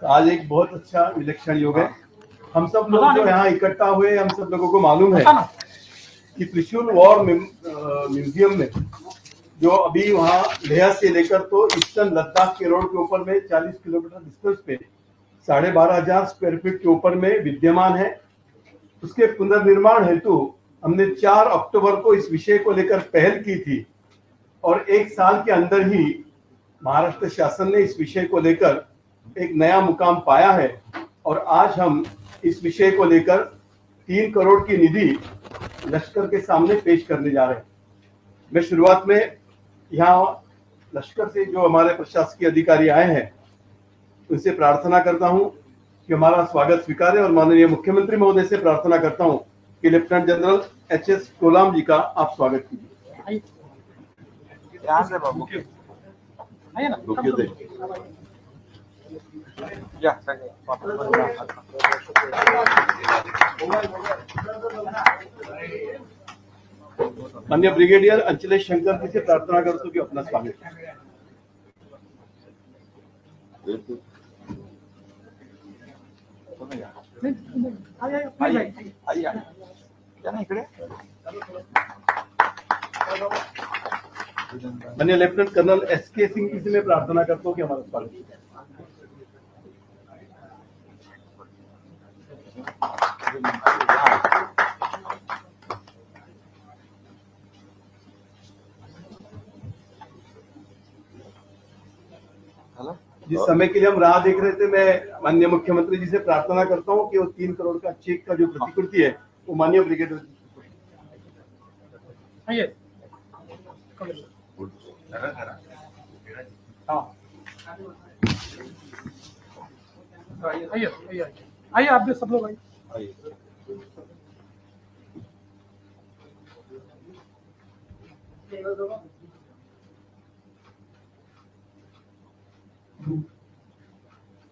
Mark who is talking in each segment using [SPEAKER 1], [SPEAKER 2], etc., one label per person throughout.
[SPEAKER 1] आज एक बहुत अच्छा विलक्षण योग है। हम सब लोग जो यहाँ इकट्ठा हुए, हम सब लोगों को मालूम है कि त्रिशूल वॉर म्यूजियम में जो अभी वहाँ लेह से लेकर तो ईस्टर्न लद्दाख के रोड के ऊपर में 40 किलोमीटर डिस्टेंस पे 12,500 स्क्वायर फीट के ऊपर में विद्यमान है, उसके पुनर्निर्माण हेतु हमने 4 अक्टूबर को इस विषय को लेकर पहल की थी और 1 साल के अंदर ही महाराष्ट्र शासन ने इस विषय को लेकर एक नया मुकाम पाया है और आज हम इस विषय को लेकर 3 करोड़ की निधि लश्कर के सामने पेश करने जा रहे हैं। मैं शुरुआत में यहाँ लश्कर से जो हमारे प्रशासकीय अधिकारी आए हैं उनसे प्रार्थना करता हूँ कि हमारा स्वागत स्वीकारें और माननीय मुख्यमंत्री महोदय से प्रार्थना करता हूँ कि लेफ्टिनेंट जनरल एच.एस. कोलाम जी का आप स्वागत कीजिए। माननीय ब्रिगेडियर अंचलेश शंकर जी से प्रार्थना करता हूँ कि अपना स्वागत माननीय lieutenant colonel SK. Singh ji से मैं प्रार्थना करता हूँ कि हमारा स्वागत कीजिए। जिस समय के लिए हम राह देख रहे थे, मैं माननीय मुख्यमंत्री जी से प्रार्थना करता हूँ कि वो 3 करोड़ का चेक का जो प्रतिकृति है वो माननीय ब्रिगेडियर
[SPEAKER 2] आइए आप भी सब लोग आइए।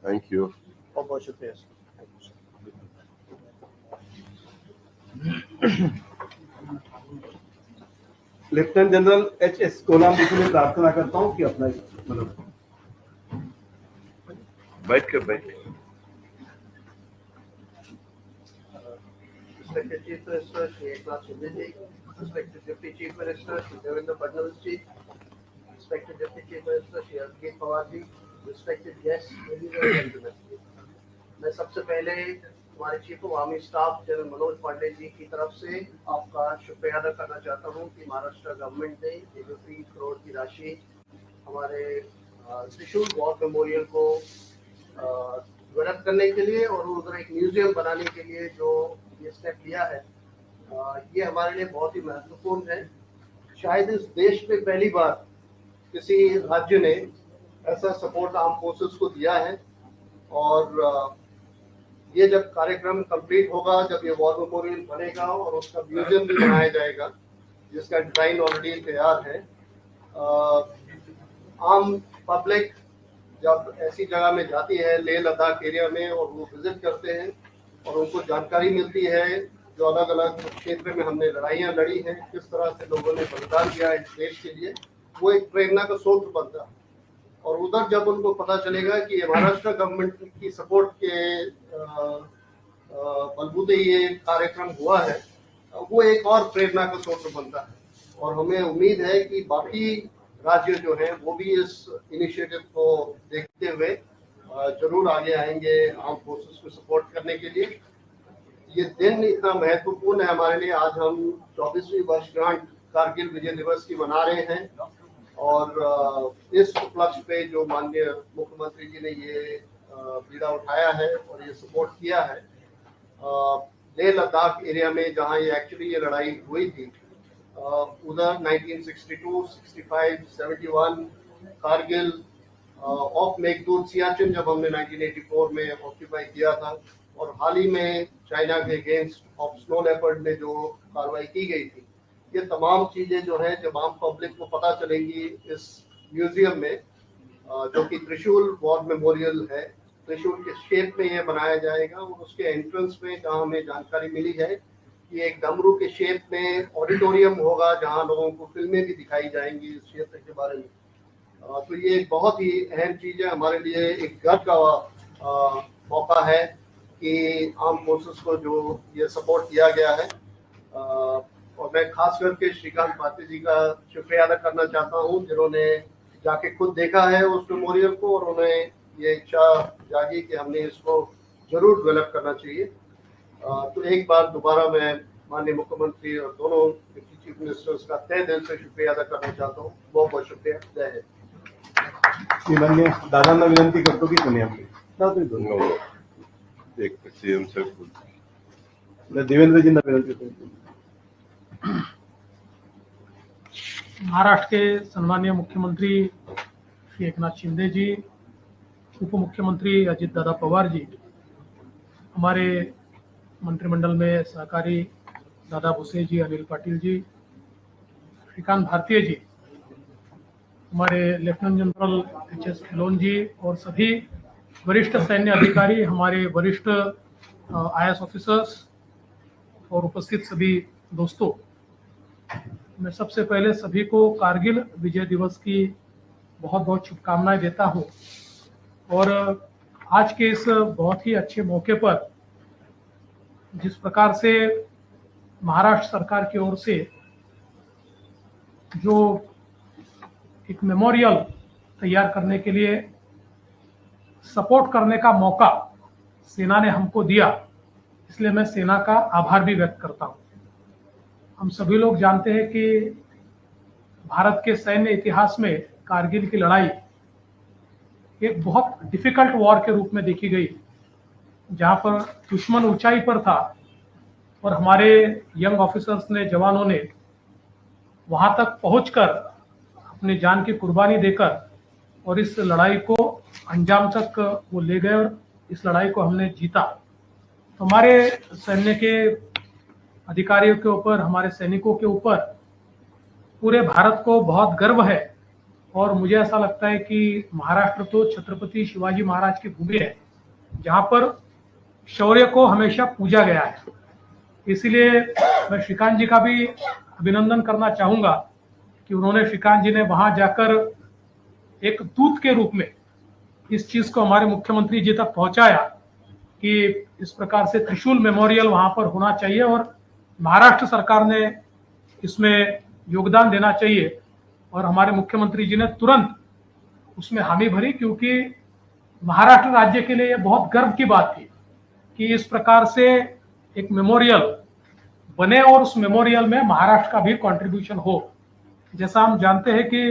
[SPEAKER 3] Thank you.
[SPEAKER 1] Lieutenant general H S. Kolam ji से मैं प्रार्थना करता हूँ कि अपना
[SPEAKER 3] बैठ के
[SPEAKER 4] Respected Chief Minister Shri Eknath Shinde ji, Respected Deputy Chief Minister Shri Devendra Fadnavis ji, Respected Deputy Chief Minister Shri Ajit Pawar ji, Respected guests, ladies and gentlemen. मैं सबसे पहले हमारे chief of army staff general Manoj Pande ji की तरफ से आपका शुक्रिया अदा करना चाहता हूं कि महाराष्ट्र गवर्नमेंट ने ये जो 3 करोड़ की राशि हमारे त्रिशूल वॉर मेमोरियल को डेवलप करने के लिए और उधर एक म्यूजियम बनाने के लिए जो ये स्टेप लिया है, ये हमारे लिए बहुत ही महत्वपूर्ण है। शायद इस देश में पहली बार किसी राज्य ने ऐसा सपोर्ट आर्म फोर्सेस को दिया है और ये जब कार्यक्रम कंप्लीट होगा, जब ये वॉर मेमोरियल बनेगा और उसका म्यूजियम भी बनाया जाएगा जिसका डिजाइन ऑलरेडी तैयार है, आम पब्लिक जब ऐसी जगह में जाती है लेह लद्दाख एरिया में और वो विजिट करते हैं और उनको जानकारी मिलती है जो अलग अलग क्षेत्र में हमने लड़ाइयाँ लड़ी हैं, किस तरह से लोगों ने बलिदान किया है इस देश के लिए, वो एक प्रेरणा का स्रोत बनता है। और उधर जब उनको पता चलेगा कि महाराष्ट्र गवर्नमेंट की सपोर्ट के बलबूते ये कार्यक्रम हुआ है, वो एक और प्रेरणा का स्रोत बनता है। और हमें उम्मीद है कि बाकी राज्य जो हैं वो भी इस इनिशिएटिव को देखते हुए जरूर आगे आएंगे आर्म फोर्सेस को सपोर्ट करने के लिए। ये दिन इतना महत्वपूर्ण है हमारे लिए। आज हम 24वीं वर्षगांठ कारगिल विजय दिवस की मना रहे हैं और इस उपलक्ष्य पे जो माननीय मुख्यमंत्री जी ने ये बीड़ा उठाया है और ये सपोर्ट किया है लेह लद्दाख एरिया में जहाँ ये एक्चुअली ये लड़ाई हुई थी, उधर 1962, 65, 71 कारगिल ऑफ मेघदूत सियाचिन जब हमने 1984 में ऑक्यूपाई किया था और हाल ही में चाइना के अगेंस्ट ऑफ स्नो लेपर्ड में जो कार्रवाई की गई थी, ये तमाम चीजें जो है जब आम पब्लिक को पता चलेंगी इस म्यूजियम में जो कि त्रिशूल वॉर मेमोरियल है, त्रिशूल के शेप में ये बनाया जाएगा और उसके एंट्रेंस में जहाँ हमें जानकारी मिली है कि एक डमरू के शेप में ऑडिटोरियम होगा जहाँ लोगों को फिल्में भी दिखाई जाएंगी इस क्षेत्र के बारे में। तो ये बहुत ही अहम चीज़ है हमारे लिए, एक गर्व का मौका है कि आर्म फोर्सेस को जो ये सपोर्ट किया गया है, और मैं खास करके श्रीकांत भारती जी का शुक्रिया अदा करना चाहता हूँ, जिन्होंने जाके खुद देखा है उस मेमोरियल को और उन्हें ये इच्छा जागी कि हमने इसको जरूर डेवलप करना चाहिए। तो एक बार दोबारा मैं माननीय मुख्यमंत्री और दोनों डिप्टी चीफ मिनिस्टर्स का तहे दिल से शुक्रिया अदा करना चाहता हूँ। बहुत बहुत शुक्रिया। जय हिंद।
[SPEAKER 1] श्रीमान्य दादांना विनंती करतो की तुम्ही आपली
[SPEAKER 3] No. एक सीएम साहेब
[SPEAKER 1] देवेंद्रजींना विनंती करतो।
[SPEAKER 2] महाराष्ट्र के सम्मानीय मुख्यमंत्री श्री एकनाथ शिंदे जी, उप मुख्यमंत्री अजित दादा पवार जी, हमारे मंत्रिमंडल में सहकारी दादा भुसे जी, अनिल पाटिल जी, श्रीकांत भारतीय जी, हमारे लेफ्टिनेंट जनरल एच.एस. खिलोन जी और सभी वरिष्ठ सैन्य अधिकारी, हमारे वरिष्ठ IAS ऑफिसर्स और उपस्थित सभी दोस्तों, मैं सबसे पहले सभी को कारगिल विजय दिवस की बहुत बहुत शुभकामनाएं देता हूं। और आज के इस बहुत ही अच्छे मौके पर जिस प्रकार से महाराष्ट्र सरकार की ओर से जो एक मेमोरियल तैयार करने के लिए सपोर्ट करने का मौका सेना ने हमको दिया, इसलिए मैं सेना का आभार भी व्यक्त करता हूं। हम सभी लोग जानते हैं कि भारत के सैन्य इतिहास में कारगिल की लड़ाई एक बहुत डिफिकल्ट वॉर के रूप में देखी गई, जहां पर दुश्मन ऊंचाई पर था और हमारे यंग ऑफिसर्स ने, जवानों ने वहां तक पहुंचकर अपनी जान की कुर्बानी देकर और इस लड़ाई को अंजाम तक वो ले गए और इस लड़ाई को हमने जीता। तो हमारे सैन्य के अधिकारियों के ऊपर, हमारे सैनिकों के ऊपर पूरे भारत को बहुत गर्व है। और मुझे ऐसा लगता है कि महाराष्ट्र तो छत्रपति शिवाजी महाराज की भूमि है, जहां पर शौर्य को हमेशा पूजा गया है। इसलिए मैं श्रीकांत जी का भी अभिनंदन करना चाहूंगा कि उन्होंने, श्रीकांत जी ने वहां जाकर एक दूत के रूप में इस चीज को हमारे मुख्यमंत्री जी तक पहुंचाया कि इस प्रकार से त्रिशूल मेमोरियल वहां पर होना चाहिए और महाराष्ट्र सरकार ने इसमें योगदान देना चाहिए। और हमारे मुख्यमंत्री जी ने तुरंत उसमें हामी भरी, क्योंकि महाराष्ट्र राज्य के लिए यह बहुत गर्व की बात थी कि इस प्रकार से एक मेमोरियल बने और उस मेमोरियल में महाराष्ट्र का भी कंट्रीब्यूशन हो। जैसा हम जानते हैं कि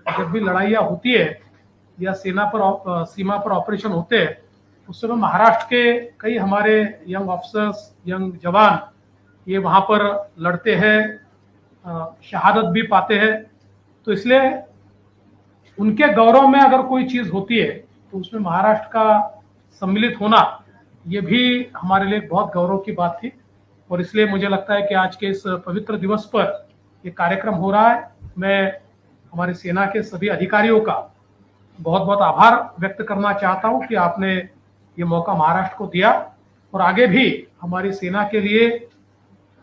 [SPEAKER 2] जब भी लड़ाइयाँ होती है या सीमा पर ऑपरेशन होते हैं, उस समय महाराष्ट्र के कई हमारे यंग ऑफिसर्स, यंग जवान ये वहां पर लड़ते हैं, शहादत भी पाते हैं। तो इसलिए उनके गौरव में अगर कोई चीज होती है तो उसमें महाराष्ट्र का सम्मिलित होना ये भी हमारे लिए बहुत गौरव की बात थी। और इसलिए मुझे लगता है कि आज के इस पवित्र दिवस पर ये कार्यक्रम हो रहा है। मैं हमारे सेना के सभी अधिकारियों का बहुत बहुत आभार व्यक्त करना चाहता हूं कि आपने ये मौका महाराष्ट्र को दिया और आगे भी हमारी सेना के लिए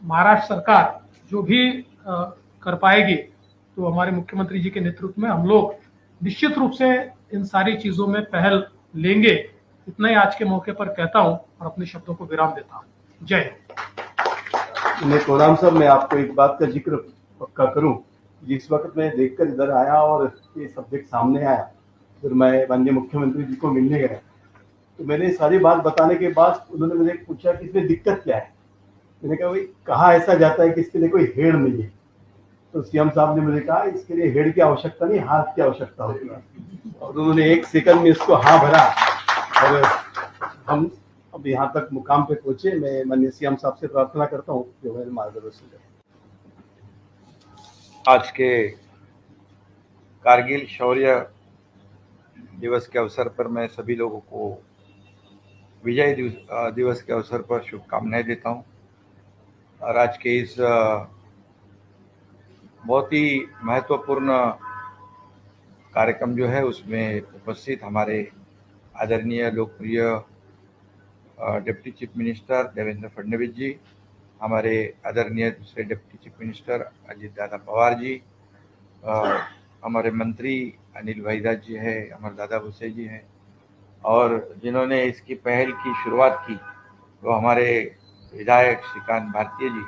[SPEAKER 2] महाराष्ट्र सरकार जो भी कर पाएगी, तो हमारे मुख्यमंत्री जी के नेतृत्व में हम लोग निश्चित रूप से इन सारी चीजों में पहल लेंगे। इतना ही आज के मौके पर कहता हूं और अपने शब्दों को विराम देता हूं। जय हिंद।
[SPEAKER 1] कोराम साहब, मैं आपको एक बात का जिक्र पक्का करूं। जिस वक्त मैं देखकर इधर आया और ये सब्जेक्ट सामने आया, फिर मैं माननीय मुख्यमंत्री जी को मिलने गया, तो मैंने सारी बात बताने के बाद उन्होंने मुझे पूछा कि इसमें दिक्कत क्या है। मैंने कहा, भाई कहा ऐसा जाता है कि इसके लिए कोई हेड नहीं है। तो सीएम साहब ने मुझे कहा, इसके लिए हेड की आवश्यकता नहीं, हाथ की आवश्यकता होती है। और उन्होंने एक सेकंड में इसको हाँ भरा और हम अब यहाँ तक मुकाम पे पहुंचे। मैं माननीय सीएम साहब से प्रार्थना करता हूँ कि वह मार्गदर्शन करें।
[SPEAKER 5] आज के कारगिल शौर्य दिवस के अवसर पर मैं सभी लोगों को विजय दिवस के अवसर पर शुभकामनाएं देता हूं। और आज के इस बहुत ही महत्वपूर्ण कार्यक्रम जो है उसमें उपस्थित हमारे आदरणीय लोकप्रिय deputy chief minister Devendra Fadnavis ji, हमारे आदरणीय दूसरे deputy chief minister Ajit Dada Pawar ji, हमारे मंत्री अनिल भाईदास जी है, हमारे दादा भुसे जी हैं, और जिन्होंने इसकी पहल की शुरुआत की वो हमारे विधायक श्रीकांत भारतीय जी,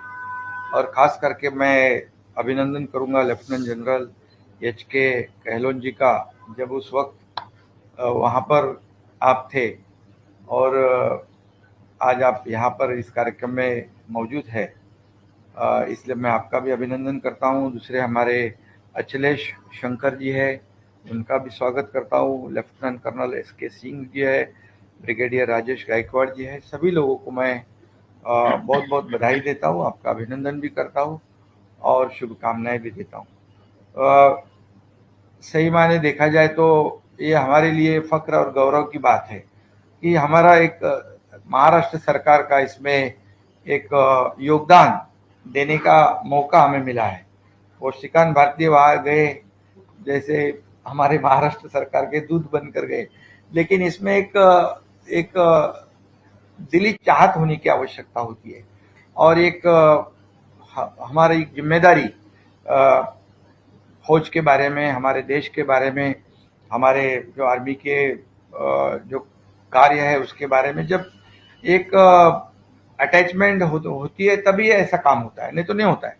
[SPEAKER 5] और ख़ास करके मैं अभिनंदन करूंगा लेफ्टिनेंट जनरल HK कहलोन जी का, जब उस वक्त वहाँ पर आप थे और आज आप यहाँ पर इस कार्यक्रम में मौजूद है, इसलिए मैं आपका भी अभिनंदन करता हूँ। दूसरे हमारे अखिलेश शंकर जी है, उनका भी स्वागत करता हूँ। Lieutenant colonel SK Singh ji है, ब्रिगेडियर राजेश गायकवाड़ जी है, सभी लोगों को मैं बहुत बहुत बधाई देता हूँ, आपका अभिनंदन भी करता हूँ और शुभकामनाएं भी देता हूँ। सही माने देखा जाए तो ये हमारे लिए फख्र और गौरव की बात है कि हमारा एक महाराष्ट्र सरकार का इसमें एक योगदान देने का मौका हमें मिला है। वो श्रीकांत भारतीय वहाँ गए जैसे हमारे महाराष्ट्र सरकार के दूत बनकर गए, लेकिन इसमें एक दिली चाहत होने की आवश्यकता होती है और एक हमारी जिम्मेदारी फौज के बारे में, हमारे देश के बारे में, हमारे जो आर्मी के जो कार्य है उसके बारे में जब एक अटैचमेंट होती है तभी ऐसा काम होता है, नहीं तो नहीं होता है।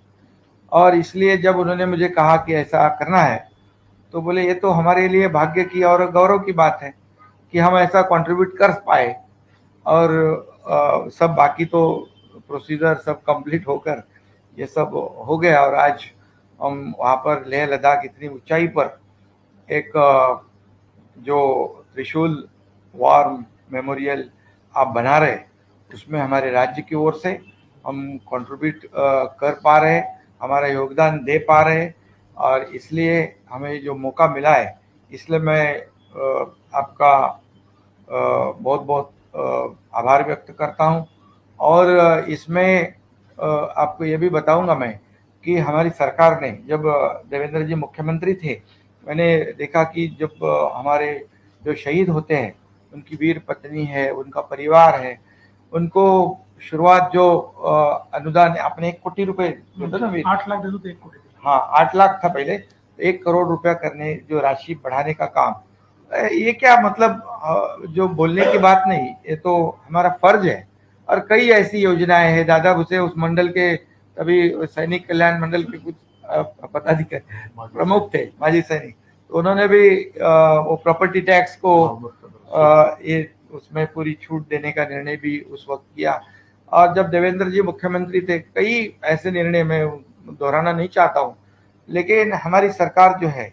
[SPEAKER 5] और इसलिए जब उन्होंने मुझे कहा कि ऐसा करना है तो बोले ये तो हमारे लिए भाग्य की और गौरव की बात है कि हम ऐसा कंट्रीब्यूट कर पाए। और सब बाकी तो प्रोसीजर सब कंप्लीट होकर ये सब हो गया और आज हम वहाँ पर लेह लद्दाख इतनी ऊंचाई पर एक जो त्रिशूल वॉर मेमोरियल आप बना रहे, उसमें हमारे राज्य की ओर से हम कंट्रीब्यूट कर पा रहे, हमारा योगदान दे पा रहे, और इसलिए हमें जो मौका मिला है इसलिए मैं आपका बहुत बहुत आभार व्यक्त करता हूं। और इसमें आपको ये भी बताऊंगा मैं कि हमारी सरकार ने, जब देवेंद्र जी मुख्यमंत्री थे, मैंने देखा कि जब हमारे जो शहीद होते हैं उनकी वीर पत्नी है, उनका परिवार है, उनको शुरुआत जो अनुदान अपने 1 कोटी रुपए
[SPEAKER 2] 8 लाख दे दो तो 1 कोटी।
[SPEAKER 5] हाँ 8 लाख था पहले, तो 1 करोड़ रुपया करने जो राशि बढ़ाने का काम, ये क्या मतलब जो बोलने की बात नहीं, ये तो हमारा फर्ज है। और कई ऐसी योजनाएं हैं। दादा भुसे उस मंडल के तभी सैनिक कल्याण मंडल के कुछ पदाधिकारी प्रमुख थे, माजी सैनिक, तो उन्होंने भी वो प्रॉपर्टी टैक्स को ये उसमें पूरी छूट देने का निर्णय भी उस वक्त किया। और जब देवेंद्र जी मुख्यमंत्री थे, कई ऐसे निर्णय मैं दोहराना नहीं चाहता हूँ, लेकिन हमारी सरकार जो है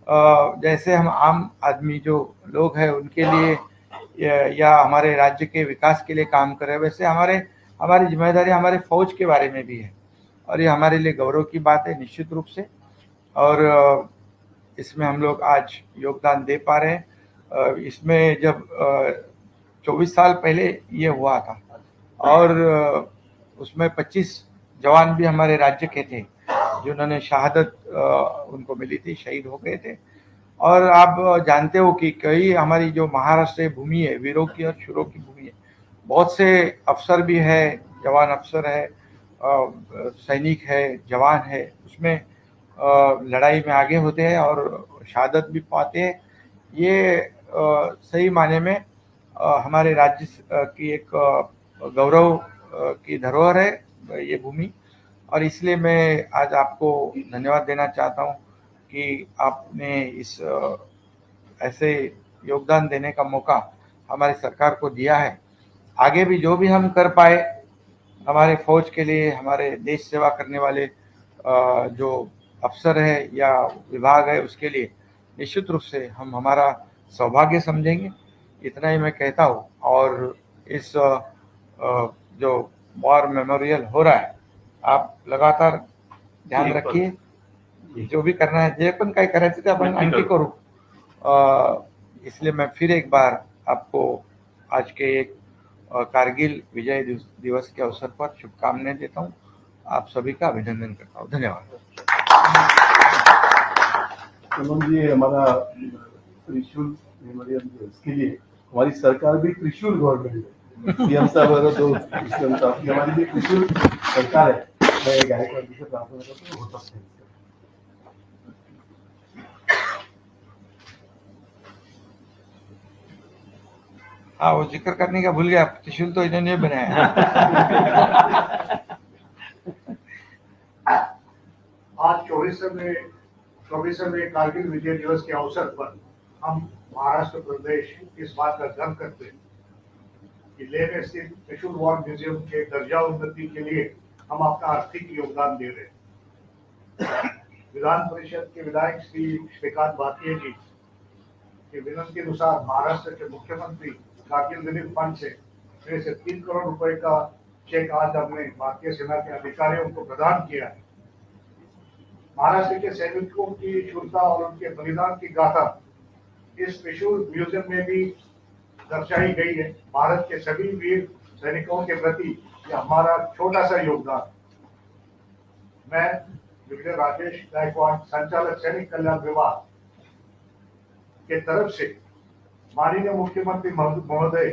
[SPEAKER 5] जैसे हम आम आदमी जो लोग हैं उनके लिए या हमारे राज्य के विकास के लिए काम कर रहे हैं, वैसे हमारी जिम्मेदारी हमारे फौज के बारे में भी है और ये हमारे लिए गौरव की बात है निश्चित रूप से। और इसमें हम लोग आज योगदान दे पा रहे हैं। इसमें जब 24 साल पहले ये हुआ था और उसमें 25 जवान भी हमारे राज्य के थे जिन्होंने शहादत उनको मिली थी, शहीद हो गए थे। और आप जानते हो कि कई हमारी जो महाराष्ट्र भूमि है वीरों की और शूरों की भूमि है, बहुत से अफसर भी है, जवान अफसर है, सैनिक है, जवान है, उसमें लड़ाई में आगे होते हैं और शहादत भी पाते हैं। ये सही माने में हमारे राज्य की एक गौरव की धरोहर है ये भूमि। और इसलिए मैं आज आपको धन्यवाद देना चाहता हूँ कि आपने इस ऐसे योगदान देने का मौका हमारी सरकार को दिया है। आगे भी जो भी हम कर पाए हमारे फौज के लिए, हमारे देश सेवा करने वाले जो अफसर है या विभाग है उसके लिए निश्चित रूप से हम हमारा सौभाग्य समझेंगे। इतना ही मैं कहता हूँ। और इस जो वॉर मेमोरियल हो रहा है, आप लगातार ध्यान रखिए, जो भी करना है, जे पण काही करायचं ते आपण आणखी करू। इसलिए मैं फिर एक बार आपको आज के एक कारगिल विजय दिवस के अवसर पर शुभकामनाएं देता हूँ। आप सभी का अभिनंदन करता हूँ। धन्यवाद।
[SPEAKER 1] जी, हमारा त्रिशूल मेमोरियल इसके लिए हमारी सरकार भी त्रिशूल गवर्नमेंट है, सीएम साहब और दो सीएम साहब की हमारी भी त्रिशूल सरकार है। मैं गायकवाड़ जी से प्रार्थना करता हूँ, होता है।
[SPEAKER 5] हाँ, वो जिक्र करने का भूल गया, त्रिशूल तो इन्होंने बनाया।
[SPEAKER 6] आज 24वें कारगिल विजय दिवस के अवसर पर हम महाराष्ट्र प्रदेश इस बात का गर्व करते हैं कि लेह में स्थित त्रिशूल वॉर म्यूजियम के दर्जा उन्नति के लिए हम अपना आर्थिक योगदान दे रहे हैं। विधान परिषद के विधायक श्री श्रीकांत भाटिया जी की विनती अनुसार महाराष्ट्र के मुख्यमंत्री कारगिल रिलीफ फंड से 3 करोड़ रुपए का चेक आज हमने भारतीय सेना के अधिकारियों को प्रदान किया है। महाराष्ट्र के सैनिकों की शूरता और उनके बलिदान की गाथा इस त्रिशूल म्यूजियम में भी दर्शाई गई है। भारत के सभी वीर सैनिकों के प्रति यह हमारा छोटा सा योगदान। मैं विजय राजेश गायकवाड़, संचालक सैनिक कल्याण विभाग के तरफ से माननीय मुख्यमंत्री महोदय